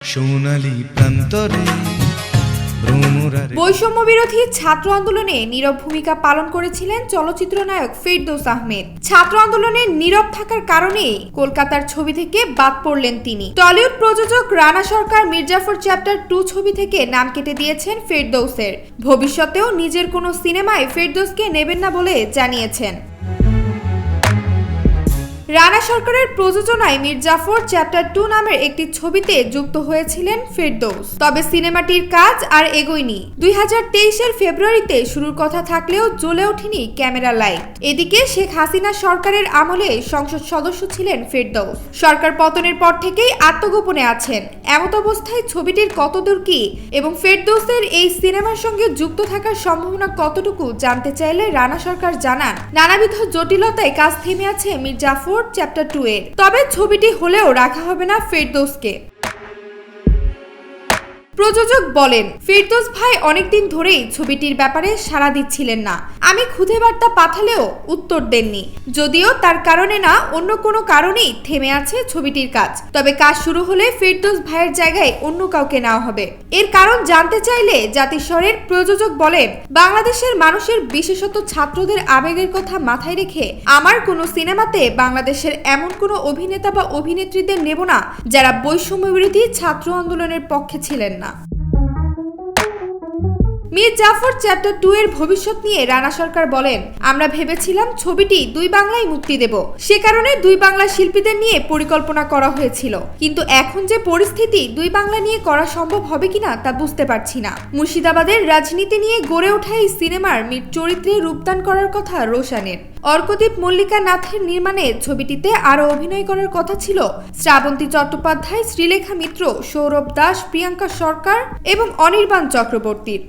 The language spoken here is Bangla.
সোনালী প্রান্তরে বৈষম্য বিরোধী ছাত্র আন্দোলনে নীরব ভূমিকা পালন করেছিলেন চলচ্চিত্র নায়ক ফেরদৌস আহমেদ। ছাত্র আন্দোলনে নীরব থাকার কারণেই কলকাতার ছবি থেকে বাদ পড়লেন তিনি। টলিউড প্রযোজক রানা সরকার মির্জাফর চ্যাপ্টার 2 ছবি থেকে নাম কেটে দিয়েছেন ফেরদৌসের। ভবিষ্যতেও নিজের কোনো সিনেমায় ফেরদৌসকে নেবেন না বলে জানিয়েছেন। রানা সরকারের প্রযোজনায় মির্জাফর চ্যাপ্টার 2 নামের একটি ছবিতে যুক্ত হয়েছিলেন ফেরদৌস। তবে সিনেমাটির কাজ আর এগোয়নি। 2023-এর ফেব্রুয়ারিতে শুরুর কথা থাকলেও জ্বলে ওঠেনি ক্যামেরা লাইট। এদিকে শেখ হাসিনা সরকারের আমলে সংসদ সদস্য ছিলেন ফেরদৌস। সরকার পতনের পর থেকেই আত্মগোপনে আছেন। এমত অবস্থায় ছবিটির কতদূর কি এবং ফেরদৌসের এই সিনেমার সঙ্গে যুক্ত থাকার সম্ভাবনা কতটুকু জানতে চাইলে রানা সরকার জানান, নানাবিধ জটিলতায় কাজ থেমে আছে মির্জাফর চ্যাপ্টার 2 এর। তবে ছবিটি হলেও রাখা হবে না ফেরদৌসকে। প্রযোজক বলেন, ফেরদৌস ভাই অনেকদিন ধরেই ছবিটির ব্যাপারে সাড়া দিচ্ছিলেন না। আমি খুদে বার্তা পাঠালেও উত্তর দেননি। যদিও তার কারণে না অন্য কোনো কারণেই থেমে আছে ছবিটির কাজ। তবে কাজ শুরু হলে ফেরদৌস ভাইয়ের জায়গায় অন্য কাউকে নেওয়া হবে। এর কারণ জানতে চাইলে জাতিস্বরের প্রযোজক বলেন, বাংলাদেশের মানুষের বিশেষত ছাত্রদের আবেগের কথা মাথায় রেখে আমার কোনো সিনেমাতে বাংলাদেশের এমন কোনো অভিনেতা বা অভিনেত্রীদের নেব না যারা বৈষম্য বিরোধী ছাত্র আন্দোলনের পক্ষে ছিলেন না। মির্জাফর চ্যাপ্টার 2 এর ভবিষ্যৎ নিয়ে রানা সরকার বলেন, আমরা ভেবেছিলাম ছবিটি 2 বাংলায় মুক্তি দেব। সে কারণে 2 বাংলা শিল্পীদের নিয়ে পরিকল্পনা করা হয়েছিল। কিন্তু এখন যে পরিস্থিতি 2 বাংলা নিয়ে করা সম্ভব হবে কিনা তা বুঝতে পারছি না। মুর্শিদাবাদের রাজনীতি নিয়ে গড়ে ওঠা এই সিনেমার মীর চরিত্রে রূপদান করার কথা রোশানের। অর্কদীপ মল্লিকা নাথের নির্মাণে ছবিটিতে আরো অভিনয় করার কথা ছিল শ্রাবন্তী চট্টোপাধ্যায়, শ্রীলেখা মিত্র, সৌরভ দাস, প্রিয়াঙ্কা সরকার এবং অনির্বাণ চক্রবর্তীর।